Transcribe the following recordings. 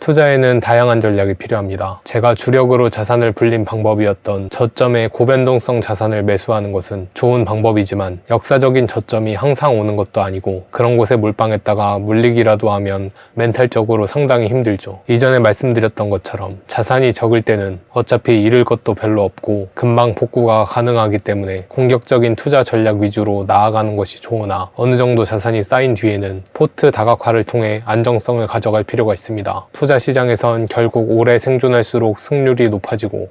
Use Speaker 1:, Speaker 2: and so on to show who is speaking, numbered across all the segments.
Speaker 1: 투자에는 다양한 전략이 필요합니다. 제가 주력으로 자산을 불린 방법이었던 저점의 고변동성 자산을 매수하는 것은 좋은 방법이지만 역사적인 저점이 항상 오는 것도 아니고 그런 곳에 몰빵했다가 물리기라도 하면 멘탈적으로 상당히 힘들죠. 이전에 말씀드렸던 것처럼 자산이 적을 때는 어차피 잃을 것도 별로 없고 금방 복구가 가능하기 때문에 공격적인 투자 전략 위주로 나아가는 것이 좋으나 어느 정도 자산이 쌓인 뒤에는 포트 다각화를 통해 안정성을 가져갈 필요가 있습니다. 투자 시장에선 결국 오래 생존할수록 승률이 높아지고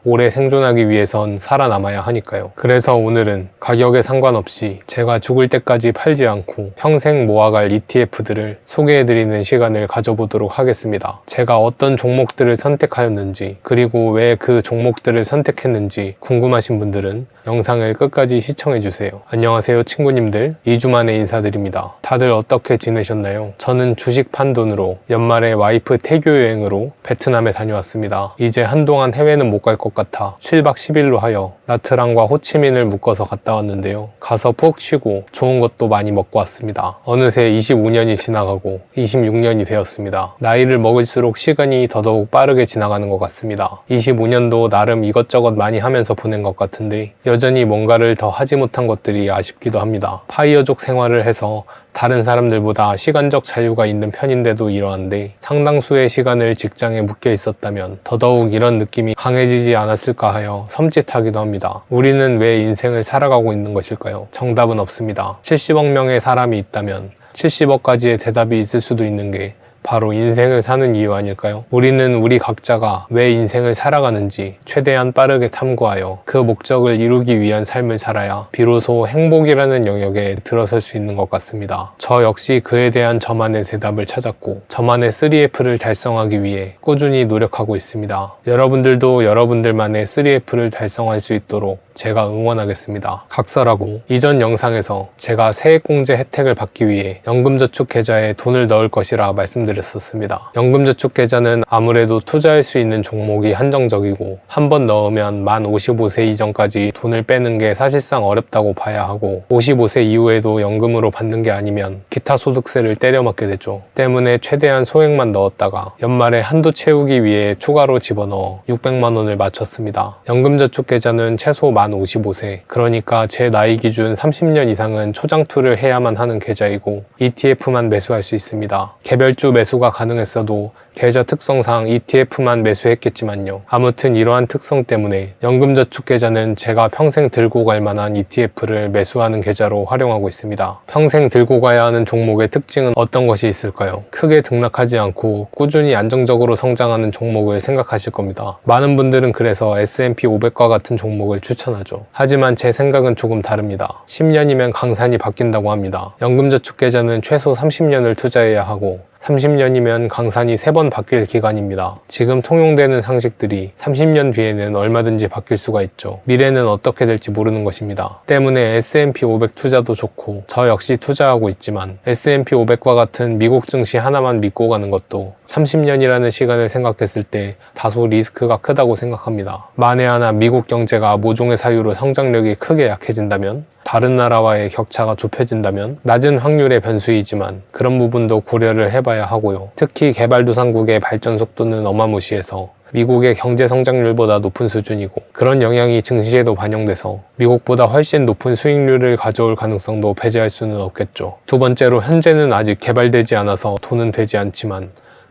Speaker 1: 오래 생존하기 위해선 살아남아야 하니까요. 그래서 오늘은 가격에 상관없이 제가 죽을 때까지 팔지 않고 평생 모아갈 ETF들을 소개해드리는 시간을 가져보도록 하겠습니다. 제가 어떤 종목들을 선택하였는지 그리고 왜 그 종목들을 선택했는지 궁금하신 분들은 영상을 끝까지 시청해주세요. 안녕하세요 친구님들, 2주 만에 인사드립니다. 다들 어떻게 지내셨나요? 저는 주식 판 돈으로 연말에 와이프 태교 여행으로 베트남에 다녀왔습니다. 이제 한동안 해외는 못 갈 것 같아 7박 10일로 하여 나트랑과 호치민을 묶어서 갔다 왔는데요. 가서 푹 쉬고 좋은 것도 많이 먹고 왔습니다. 어느새 25년이 지나가고 26년이 되었습니다. 나이를 먹을수록 시간이 더더욱 빠르게 지나가는 것 같습니다. 25년도 나름 이것저것 많이 하면서 보낸 것 같은데 여전히 뭔가를 더 하지 못한 것들이 아쉽기도 합니다. 파이어족 생활을 해서 다른 사람들보다 시간적 자유가 있는 편인데도 이러한데 상당수의 시간을 직장에 묶여 있었다면 더더욱 이런 느낌이 강해지지 않았을까 하여 섬찟하기도 합니다. 우리는 왜 인생을 살아가고 있는 것일까요? 정답은 없습니다. 70억 명의 사람이 있다면 70억 가지의 대답이 있을 수도 있는 게 바로 인생을 사는 이유 아닐까요? 우리는 우리 각자가 왜 인생을 살아가는지 최대한 빠르게 탐구하여 그 목적을 이루기 위한 삶을 살아야 비로소 행복이라는 영역에 들어설 수 있는 것 같습니다. 저 역시 그에 대한 저만의 대답을 찾았고 저만의 3F를 달성하기 위해 꾸준히 노력하고 있습니다. 여러분들도 여러분들만의 3F를 달성할 수 있도록 제가 응원하겠습니다. 각설하고 이전 영상에서 제가 세액공제 혜택을 받기 위해 연금저축계좌에 돈을 넣을 것이라 말씀드렸었습니다. 연금저축계좌는 아무래도 투자할 수 있는 종목이 한정적이고 한번 넣으면 만 55세 이전까지 돈을 빼는 게 사실상 어렵다고 봐야 하고 55세 이후에도 연금으로 받는 게 아니면 기타 소득세를 때려맞게 되죠. 때문에 최대한 소액만 넣었다가 연말에 한도 채우기 위해 추가로 집어넣어 600만 원을 맞췄습니다. 연금저축계좌는 최소 만 55세, 그러니까 제 나이 기준 30년 이상은 초장투를 해야만 하는 계좌이고 ETF만 매수할 수 있습니다. 개별주 매수가 가능했어도 계좌 특성상 ETF만 매수했겠지만요. 아무튼 이러한 특성 때문에 연금저축계좌는 제가 평생 들고 갈 만한 ETF를 매수하는 계좌로 활용하고 있습니다. 평생 들고 가야 하는 종목의 특징은 어떤 것이 있을까요? 크게 등락하지 않고 꾸준히 안정적으로 성장하는 종목을 생각하실 겁니다. 많은 분들은 그래서 S&P 500과 같은 종목을 추천하죠. 하지만 제 생각은 조금 다릅니다. 10년이면 강산이 바뀐다고 합니다. 연금저축계좌는 최소 30년을 투자해야 하고 30년이면 강산이 3번 바뀔 기간입니다. 지금 통용되는 상식들이 30년 뒤에는 얼마든지 바뀔 수가 있죠. 미래는 어떻게 될지 모르는 것입니다. 때문에 S&P 500 투자도 좋고 저 역시 투자하고 있지만 S&P 500과 같은 미국 증시 하나만 믿고 가는 것도 30년이라는 시간을 생각했을 때 다소 리스크가 크다고 생각합니다. 만에 하나 미국 경제가 모종의 사유로 성장력이 크게 약해진다면, 다른 나라와의 격차가 좁혀진다면 낮은 확률의 변수이지만 그런 부분도 고려를 해봐야 하고요. 특히 개발도상국의 발전 속도는 어마무시해서 미국의 경제 성장률보다 높은 수준이고 그런 영향이 증시에도 반영돼서 미국보다 훨씬 높은 수익률을 가져올 가능성도 배제할 수는 없겠죠. 두 번째로 현재는 아직 개발되지 않아서 돈은 되지 않지만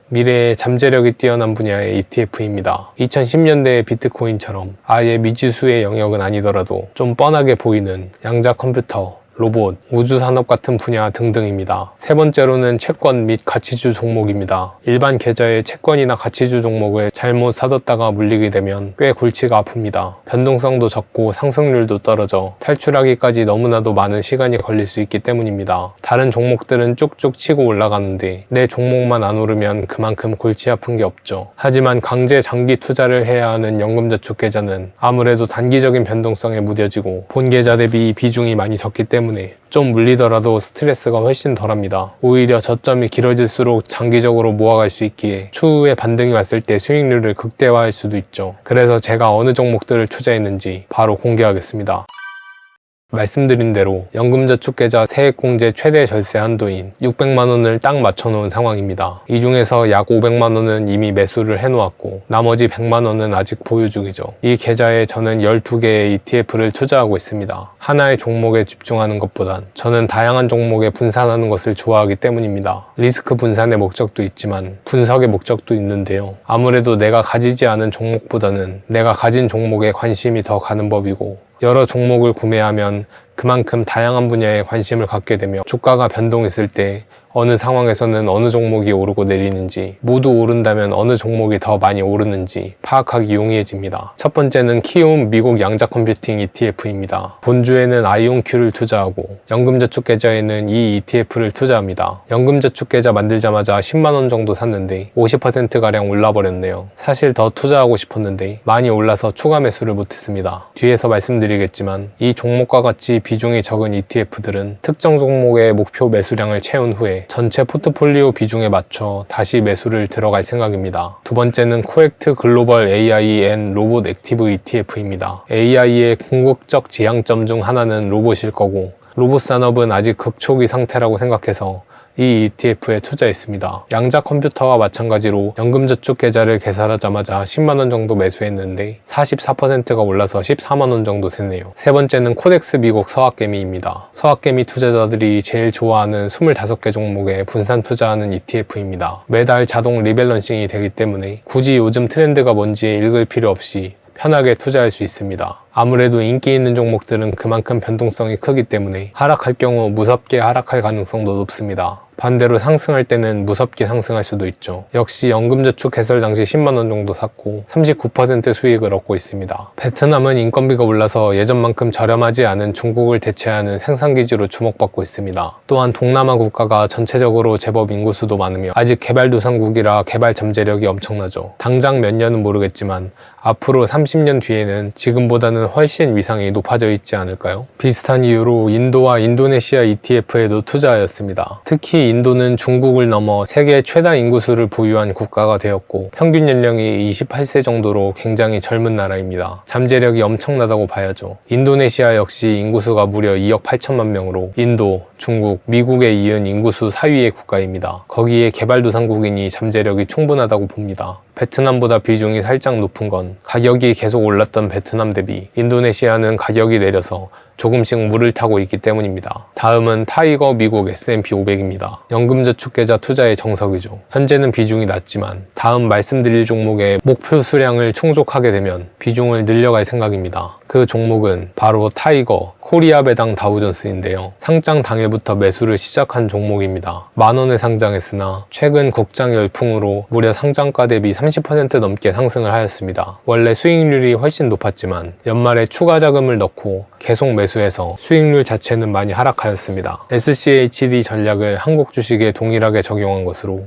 Speaker 1: 미래에 잠재력이 뛰어난 분야의 ETF입니다. 2010년대의 비트코인처럼 아예 미지수의 영역은 아니더라도 좀 뻔하게 보이는 양자 컴퓨터, 로봇, 우주산업 같은 분야 등등입니다. 세 번째로는 채권 및 가치주 종목입니다. 일반 계좌의 채권이나 가치주 종목을 잘못 사뒀다가 물리게 되면 꽤 골치가 아픕니다. 변동성도 적고 상승률도 떨어져 탈출하기까지 너무나도 많은 시간이 걸릴 수 있기 때문입니다. 다른 종목들은 쭉쭉 치고 올라가는데 내 종목만 안 오르면 그만큼 골치 아픈 게 없죠. 하지만 강제 장기 투자를 해야 하는 연금저축계좌는 아무래도 단기적인 변동성에 무뎌지고 본 계좌 대비 비중이 많이 적기 때문에 좀 물리더라도 스트레스가 훨씬 덜합니다. 오히려 저점이 길어질수록 장기적으로 모아갈 수 있기에 추후에 반등이 왔을 때 수익률을 극대화할 수도 있죠. 그래서 제가 어느 종목들을 투자했는지 바로 공개하겠습니다. 말씀드린 대로 연금저축계좌 세액공제 최대 절세 한도인 600만 원을 딱 맞춰놓은 상황입니다. 이 중에서 약 500만 원은 이미 매수를 해놓았고 나머지 100만 원은 아직 보유 중이죠. 이 계좌에 저는 12개의 ETF를 투자하고 있습니다. 하나의 종목에 집중하는 것보단 저는 다양한 종목에 분산하는 것을 좋아하기 때문입니다. 리스크 분산의 목적도 있지만 분석의 목적도 있는데요. 아무래도 내가 가지지 않은 종목보다는 내가 가진 종목에 관심이 더 가는 법이고, 여러 종목을 구매하면 그만큼 다양한 분야에 관심을 갖게 되며 주가가 변동했을 때 어느 상황에서는 어느 종목이 오르고 내리는지, 모두 오른다면 어느 종목이 더 많이 오르는지 파악하기 용이해집니다. 첫 번째는 키움 미국 양자 컴퓨팅 ETF입니다. 본주에는 아이온큐를 투자하고 연금저축계좌에는 이 ETF를 투자합니다. 연금저축계좌 만들자마자 10만 원 정도 샀는데 50%가량 올라버렸네요. 사실 더 투자하고 싶었는데 많이 올라서 추가 매수를 못했습니다. 뒤에서 말씀드리겠지만 이 종목과 같이 비중이 적은 ETF들은 특정 종목의 목표 매수량을 채운 후에 전체 포트폴리오 비중에 맞춰 다시 매수를 들어갈 생각입니다. 두 번째는 코액트 글로벌 AI 앤 로봇 액티브 ETF입니다. AI의 궁극적 지향점 중 하나는 로봇일 거고, 로봇 산업은 아직 극초기 상태라고 생각해서 이 ETF에 투자했습니다. 양자 컴퓨터와 마찬가지로 연금저축 계좌를 개설하자마자 10만 원 정도 매수했는데 44%가 올라서 14만 원 정도 샜네요. 세 번째는 코덱스 미국 서학개미입니다. 서학개미 투자자들이 제일 좋아하는 25개 종목에 분산 투자하는 ETF입니다. 매달 자동 리밸런싱이 되기 때문에 굳이 요즘 트렌드가 뭔지 읽을 필요 없이 편하게 투자할 수 있습니다. 아무래도 인기 있는 종목들은 그만큼 변동성이 크기 때문에 하락할 경우 무섭게 하락할 가능성도 높습니다. 반대로 상승할 때는 무섭게 상승할 수도 있죠. 역시 연금저축 개설 당시 10만 원 정도 샀고 39% 수익을 얻고 있습니다. 베트남은 인건비가 올라서 예전만큼 저렴하지 않은 중국을 대체하는 생산기지로 주목받고 있습니다. 또한 동남아 국가가 전체적으로 제법 인구수도 많으며 아직 개발도상국이라 개발 잠재력이 엄청나죠. 당장 몇 년은 모르겠지만 앞으로 30년 뒤에는 지금보다는 훨씬 위상이 높아져 있지 않을까요? 비슷한 이유로 인도와 인도네시아 ETF에도 투자하였습니다. 특히 인도는 중국을 넘어 세계 최다 인구수를 보유한 국가가 되었고 평균 연령이 28세 정도로 굉장히 젊은 나라입니다. 잠재력이 엄청나다고 봐야죠. 인도네시아 역시 인구수가 무려 2억 8천만 명으로 인도, 중국, 미국에 이은 인구수 4위의 국가입니다. 거기에 개발도상국이니 잠재력이 충분하다고 봅니다. 베트남보다 비중이 살짝 높은 건 가격이 계속 올랐던 베트남 대비 인도네시아는 가격이 내려서 조금씩 물을 타고 있기 때문입니다. 다음은 타이거 미국 S&P 500입니다. 연금저축계좌 투자의 정석이죠. 현재는 비중이 낮지만 다음 말씀드릴 종목의 목표 수량을 충족하게 되면 비중을 늘려갈 생각입니다. 그 종목은 바로 타이거 코리아 배당 다우존스인데요. 상장 당일부터 매수를 시작한 종목입니다. 만원에 상장했으나 최근 국장 열풍으로 무려 상장가 대비 30% 넘게 상승을 하였습니다. 원래 수익률이 훨씬 높았지만 연말에 추가 자금을 넣고 계속 매수해서 수익률 자체는 많이 하락하였습니다. SCHD 전략을 한국 주식에 동일하게 적용한 것으로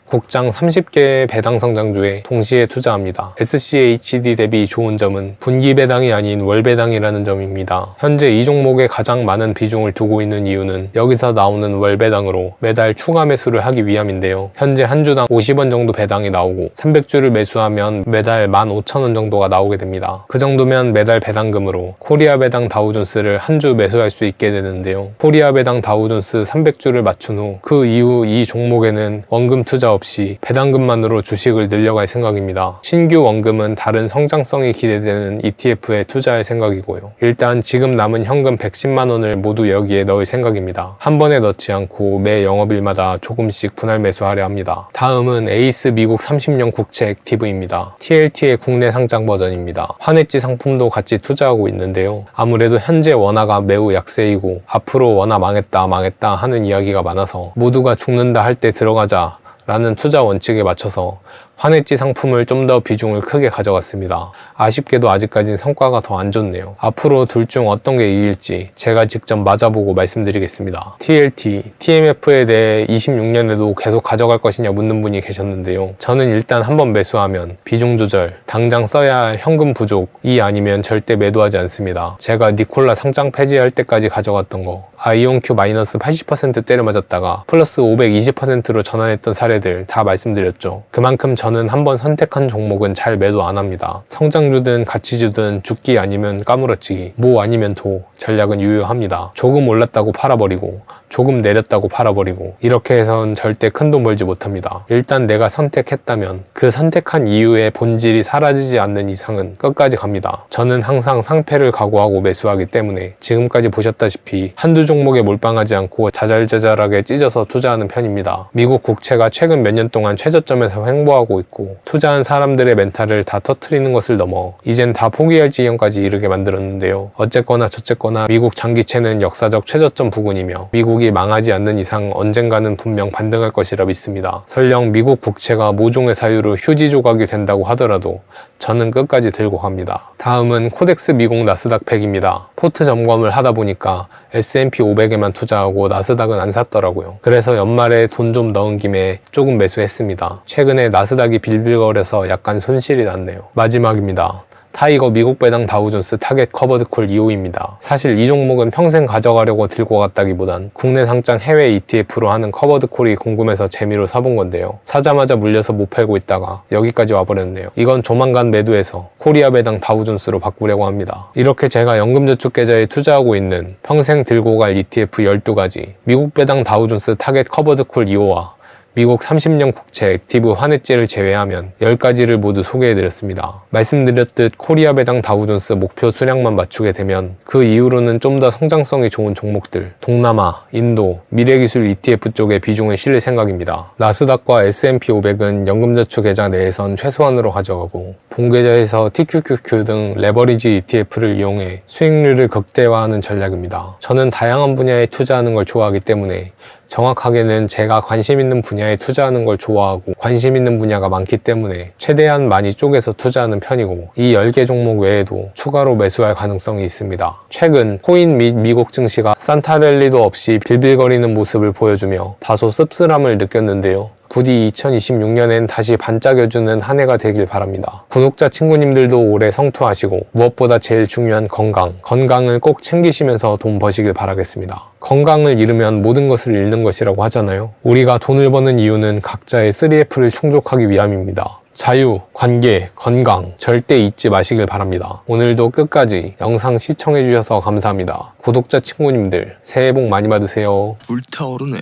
Speaker 1: 국장 30개의 배당 성장주에 동시에 투자합니다. SCHD 대비 좋은 점은 분기 배당이 아닌 월 배당이라는 점입니다. 현재 이 종목에 가장 많은 비중을 두고 있는 이유는 여기서 나오는 월 배당으로 매달 추가 매수를 하기 위함인데요. 현재 한 주당 50원 정도 배당이 나오고 300주를 매수하면 매달 15,000원 정도가 나오게 됩니다. 그 정도면 매달 배당금으로 코리아 배당 다우존스를 한 주 매수할 수 있게 되는데요. 코리아 배당 다우존스 300주를 맞춘 후 그 이후 이 종목에는 원금 투자 없이 배당금만으로 주식을 늘려갈 생각입니다. 신규 원금은 다른 성장성이 기대되는 ETF에 투자할 생각이고요. 일단 지금 남은 현금 110만 원을 모두 여기에 넣을 생각입니다. 한 번에 넣지 않고 매 영업일마다 조금씩 분할 매수하려 합니다. 다음은 에이스 미국 30년 국채 액티브입니다. TLT의 국내 상장 버전입니다. 환해지 상품도 같이 투자하고 있는데요. 아무래도 현재 원화가 매우 약세이고 앞으로 원화 망했다 하는 이야기가 많아서 모두가 죽는다 할 때 들어가자 라는 투자 원칙에 맞춰서 환해지 상품을 좀 더 비중을 크게 가져갔습니다. 아쉽게도 아직까지는 성과가 더 안 좋네요. 앞으로 둘 중 어떤 게 이길지 제가 직접 맞아보고 말씀드리겠습니다. TLT, TMF에 대해 26년에도 계속 가져갈 것이냐 묻는 분이 계셨는데요. 저는 일단 한번 매수하면 비중 조절, 당장 써야 할 현금 부족이 아니면 절대 매도하지 않습니다. 제가 니콜라 상장 폐지할 때까지 가져갔던 거, 아이온큐 마이너스 80% 때려 맞았다가 플러스 520%로 전환했던 사례들 다 말씀드렸죠. 그만큼 저는 한번 선택한 종목은 잘 매도 안 합니다. 성장주든 가치주든 죽기 아니면 까무러치기, 모 아니면 도 전략은 유효합니다. 조금 올랐다고 팔아버리고 조금 내렸다고 팔아버리고 이렇게 해선 절대 큰돈 벌지 못합니다. 일단 내가 선택했다면 그 선택한 이유의 본질이 사라지지 않는 이상은 끝까지 갑니다. 저는 항상 상패를 각오하고 매수하기 때문에 지금까지 보셨다시피 한두 종목에 몰빵하지 않고 자잘자잘하게 찢어서 투자하는 편입니다. 미국 국채가 최근 몇 년 동안 최저점에서 횡보하고 있고 투자한 사람들의 멘탈을 다 터트리는 것을 넘어 이젠 다 포기할 지경까지 이르게 만들었는데요. 어쨌거나 저쨌거나 미국 장기채는 역사적 최저점 부근이며 미국이 망하지 않는 이상 언젠가는 분명 반등할 것이라 믿습니다. 설령 미국 국채가 모종의 사유로 휴지 조각이 된다고 하더라도 저는 끝까지 들고 갑니다. 다음은 코덱스 미국 나스닥 100입니다. 포트 점검을 하다 보니까 S&P 500에만 투자하고 나스닥은 안 샀더라고요. 그래서 연말에 돈 좀 넣은 김에 조금 매수했습니다. 최근에 나스닥이 빌빌거려서 약간 손실이 났네요. 마지막입니다. 타이거 미국 배당 다우존스 타겟 커버드콜 2호입니다. 사실 이 종목은 평생 가져가려고 들고 갔다기보단 국내 상장 해외 ETF로 하는 커버드콜이 궁금해서 재미로 사본 건데요. 사자마자 물려서 못 팔고 있다가 여기까지 와버렸네요. 이건 조만간 매도해서 코리아 배당 다우존스로 바꾸려고 합니다. 이렇게 제가 연금저축계좌에 투자하고 있는 평생 들고 갈 ETF 12가지, 미국 배당 다우존스 타겟 커버드콜 2호와 미국 30년 국채 액티브 환해지를 제외하면 10가지를 모두 소개해드렸습니다. 말씀드렸듯 코리아 배당 다우존스 목표 수량만 맞추게 되면 그 이후로는 좀 더 성장성이 좋은 종목들, 동남아, 인도, 미래기술 ETF 쪽에 비중을 실을 생각입니다. 나스닥과 S&P 500은 연금저축 계좌 내에선 최소한으로 가져가고 본계좌에서 TQQQ 등 레버리지 ETF를 이용해 수익률을 극대화하는 전략입니다. 저는 다양한 분야에 투자하는 걸 좋아하기 때문에 정확하게는 제가 관심 있는 분야에 투자하는 걸 좋아하고 관심 있는 분야가 많기 때문에 최대한 많이 쪼개서 투자하는 편이고 이 10개 종목 외에도 추가로 매수할 가능성이 있습니다. 최근 코인 및 미국 증시가 산타랠리도 없이 빌빌거리는 모습을 보여주며 다소 씁쓸함을 느꼈는데요. 부디 2026년엔 다시 반짝여주는 한 해가 되길 바랍니다. 구독자 친구님들도 올해 성투하시고 무엇보다 제일 중요한 건강을 꼭 챙기시면서 돈 버시길 바라겠습니다. 건강을 잃으면 모든 것을 잃는 것이라고 하잖아요. 우리가 돈을 버는 이유는 각자의 3F를 충족하기 위함입니다. 자유, 관계, 건강 절대 잊지 마시길 바랍니다. 오늘도 끝까지 영상 시청해주셔서 감사합니다. 구독자 친구님들 새해 복 많이 받으세요.
Speaker 2: 불타오르네.